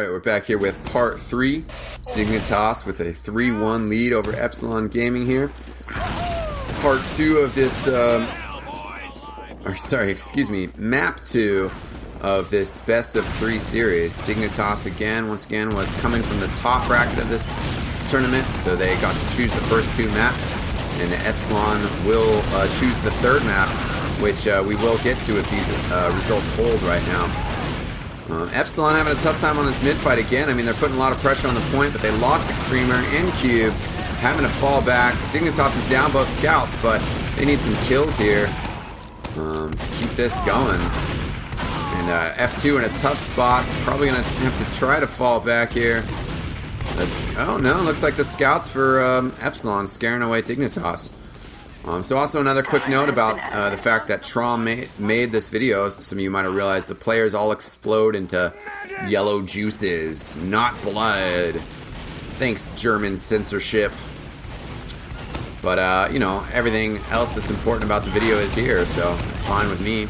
Alright, we're back here with part 3. Dignitas with a 3-1 lead over Epsilon Gaming here. Part 2 of this, map 2 of this best of 3 series. Dignitas once again, was coming from the top bracket of this tournament, so they got to choose the first 2 maps, and Epsilon will choose the 3rd map, which we will get to if these results hold right now. Epsilon having a tough time on this mid fight again. I mean, they're putting a lot of pressure on the point, but they lost Extremer and Cube, having to fall back. Dignitas is down both scouts, but they need some kills here to keep this going. And F2 in a tough spot, probably going to have to try to fall back here. Oh no, looks like the scouts for Epsilon scaring away Dignitas. So also another quick note about the fact that Trom made this video. Some of you might have realized the players all explode into yellow juices, not blood. Thanks, German censorship. But, you know, everything else that's important about the video is here, so it's fine with me.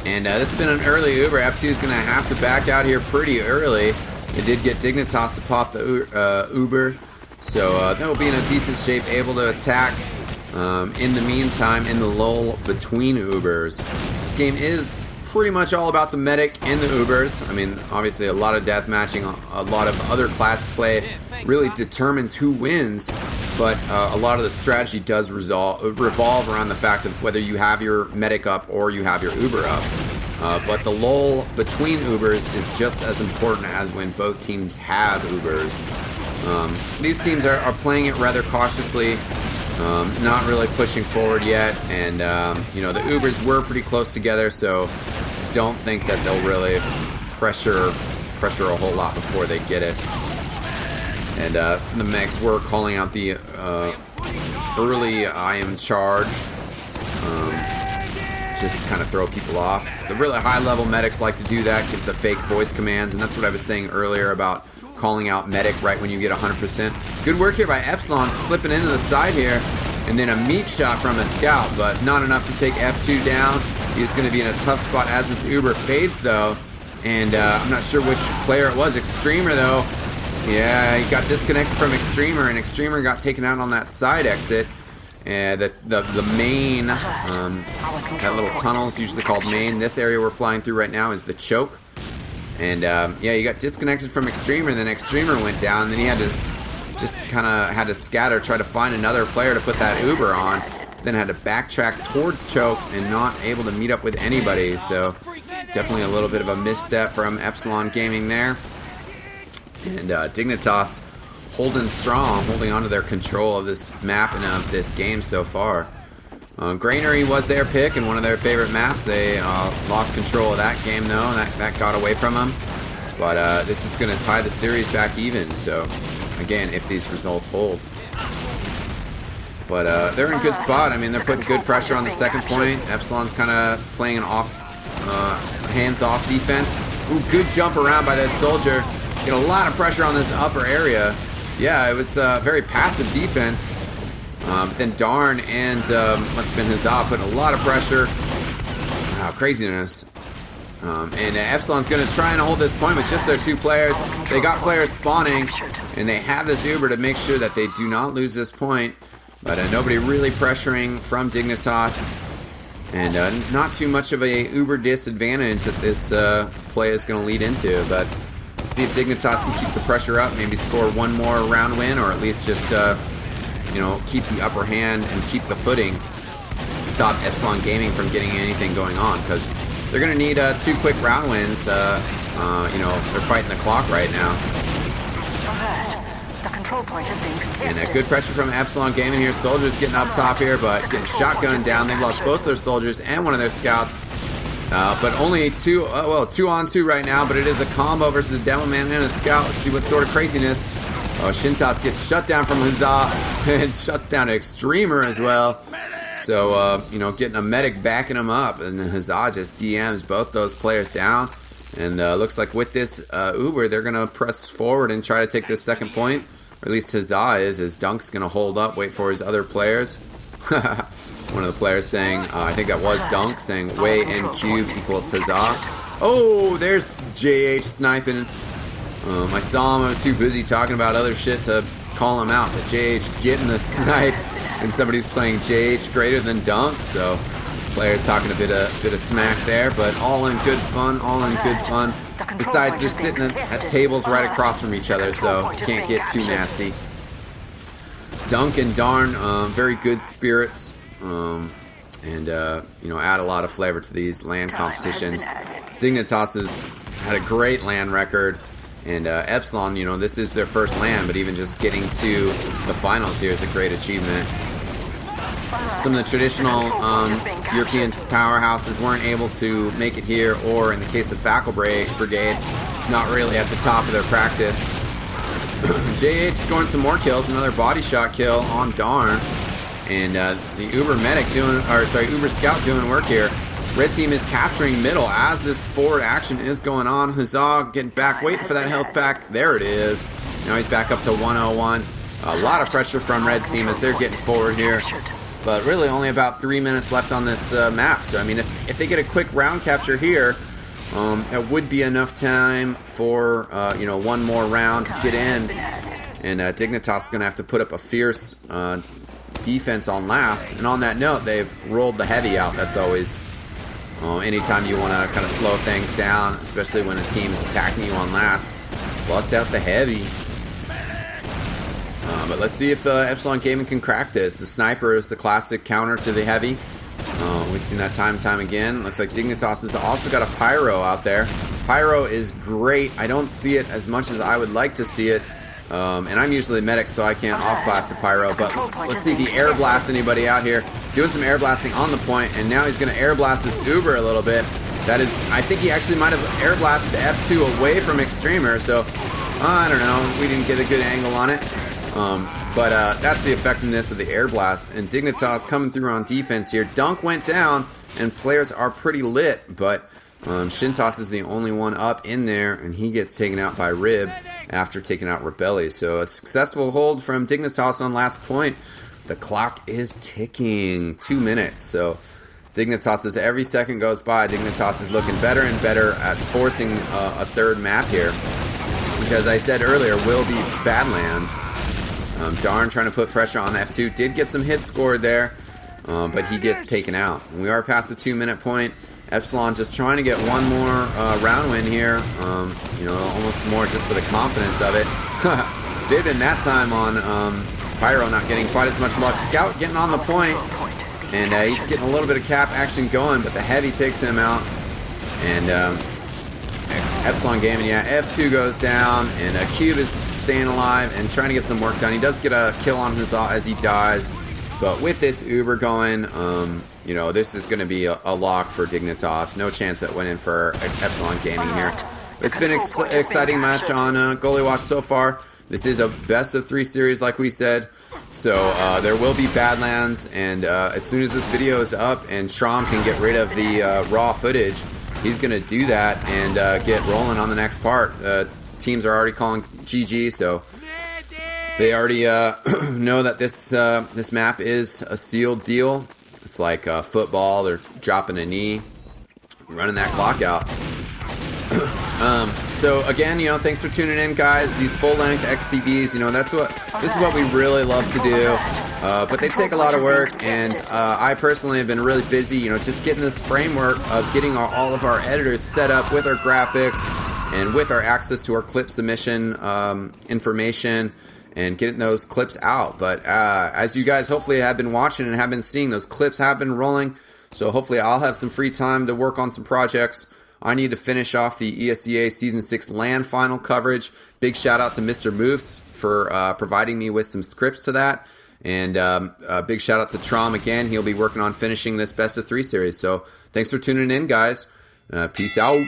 And this has been an early Uber. F2 is going to have to back out here pretty early. They did get Dignitas to pop the Uber. So they'll be in a decent shape, able to attack in the meantime in the lull between Ubers. This game is pretty much all about the medic and the Ubers. I mean, obviously a lot of death matching, a lot of other class play really determines who wins, but a lot of the strategy does revolve around the fact of whether you have your medic up or you have your Uber up. But the lull between Ubers is just as important as when both teams have Ubers. These teams are playing it rather cautiously, not really pushing forward yet, and you know, the Ubers were pretty close together, so don't think that they'll really pressure a whole lot before they get it. And some of the mechs were calling out the early I am charged, just to kind of throw people off. The really high level medics like to do that, give the fake voice commands, and that's what I was saying earlier about calling out medic right when you get 100%. Good work here by Epsilon, slipping into the side here, and then a meat shot from a scout, but not enough to take F2 down. He's going to be in a tough spot as this Uber fades though, and I'm not sure which player it was. Extremer though, yeah, he got disconnected from Extremer, and Extremer got taken out on that side exit. And the main, that little tunnel is usually called main. This area we're flying through right now is the choke. And yeah, you got disconnected from Extremer, and then Extremer went down, and then he had to just kind of had to scatter, try to find another player to put that Uber on, then had to backtrack towards choke and not able to meet up with anybody. So definitely a little bit of a misstep from Epsilon Gaming there. And Dignitas holding strong, holding on to their control of this map and of this game so far. Granary was their pick and one of their favorite maps. They lost control of that game though, and that got away from them. But this is going to tie the series back even, so again, if these results hold. But they're in a good spot. I mean, they're putting good pressure on the second point. Epsilon's kind of playing an hands-off defense. Ooh, good jump around by this soldier. Get a lot of pressure on this upper area. Yeah, it was very passive defense. Then Darn and must have been Huzzah putting a lot of pressure. Wow, craziness. And Epsilon's going to try and hold this point with just their 2 players. They got players spawning, and they have this Uber to make sure that they do not lose this point. But nobody really pressuring from Dignitas. And not too much of a Uber disadvantage that this play is going to lead into. But we'll see if Dignitas can keep the pressure up, maybe score one more round win, or at least just you know, keep the upper hand and keep the footing, stop Epsilon Gaming from getting anything going on, because they're going to need 2 quick round wins. You know, they're fighting the clock right now. The control point is being contested. And good pressure from Epsilon Gaming here. Soldiers getting up top here, but getting shotgunned down. They've lost both their soldiers and one of their scouts. But only 2 on 2 right now, but it is a combo versus a Demo Man and a scout. Let's see what sort of craziness. Oh, Shintas gets shut down from Huzzah and shuts down Extremer as well. So, you know, getting a medic backing him up, and Huzzah just DMs both those players down. And looks like with this Uber, they're going to press forward and try to take this second point. Or at least Huzzah is. His Dunk's going to hold up, wait for his other players. One of the players saying, I think that was Dunk, saying way in cube equals Huzzah. Oh, there's JH sniping. I saw him. I was too busy talking about other shit to call him out. But JH getting the snipe, and somebody's playing JH greater than Dunk. So players talking a bit of smack there, but all in good fun. All in good fun. Besides, they're sitting at tables right across from each other, so can't get too nasty. Dunk and Darn, very good spirits, and you know, add a lot of flavor to these LAN competitions. Dignitas has had a great LAN record, and Epsilon, you know, this is their first LAN, but even just getting to the finals here is a great achievement. Some of the traditional European powerhouses weren't able to make it here, or in the case of Fackle Brigade, not really at the top of their practice. JH scoring some more kills, another body shot kill on Darn, and the Uber Medic Uber Scout doing work here. Red team is capturing middle as this forward action is going on. Huzzah getting back, waiting for that health pack. There it is. Now he's back up to 101. A lot of pressure from Red team as they're getting forward here. But really only about 3 minutes left on this map. So, I mean, if they get a quick round capture here, it would be enough time for, you know, one more round to get in. And Dignitas is going to have to put up a fierce defense on last. And on that note, they've rolled the heavy out. That's always, anytime you want to kind of slow things down, especially when a team is attacking you on last, bust out the heavy. But let's see if Epsilon Gaming can crack this. The sniper is the classic counter to the heavy. We've seen that time and time again. Looks like Dignitas has also got a Pyro out there. Pyro is great. I don't see it as much as I would like to see it. And I'm usually medic, so I can't off-class to Pyro. But let's see if he air blasts anybody out here. Doing some air blasting on the point, and now he's going to air blast this Uber a little bit. That is, I think he actually might have air blasted F2 away from Extremer. So, I don't know. We didn't get a good angle on it. But that's the effectiveness of the air blast. And Dignitas coming through on defense here. Dunk went down, and players are pretty lit. But Shintas is the only one up in there, and he gets taken out by Rib after taking out Rebelli. So a successful hold from Dignitas on last point. The clock is ticking. 2 minutes. So Dignitas, as every second goes by, Dignitas is looking better and better at forcing a third map here, which, as I said earlier, will be Badlands. Darn trying to put pressure on F2. Did get some hits scored there, but he gets taken out. We are past the 2 minute point. Epsilon just trying to get one more round win here. You know, almost more just for the confidence of it. Vivid that time on Pyro not getting quite as much luck. Scout getting on the point, and he's getting a little bit of cap action going, but the heavy takes him out. And Epsilon Gaming, yeah, F2 goes down, and Cube is staying alive and trying to get some work done. He does get a kill on Huzzah as he dies, but with this Uber going, you know, this is going to be a lock for Dignitas. No chance at winning for Epsilon Gaming here. It's been an exciting match on Gullywash so far. This is a best of 3 series, like we said. So there will be Badlands, and as soon as this video is up and Shram can get rid of the raw footage, he's going to do that and get rolling on the next part. Teams are already calling GG, so they already know that this map is a sealed deal. It's like football. They're dropping a knee, running that clock out. So again, you know, thanks for tuning in, guys. These full-length XTVs, you know, this is what we really love to do. But they take a lot of work, and I personally have been really busy, you know, just getting this framework of getting all of our editors set up with our graphics and with our access to our clip submission information and getting those clips out. But as you guys hopefully have been watching and have been seeing, those clips have been rolling. So hopefully I'll have some free time to work on some projects. I need to finish off the ESEA Season 6 LAN final coverage. Big shout out to Mr. Moves for providing me with some scripts to that. And a big shout out to Trom again. He'll be working on finishing this best of 3 series. So thanks for tuning in, guys. Peace out.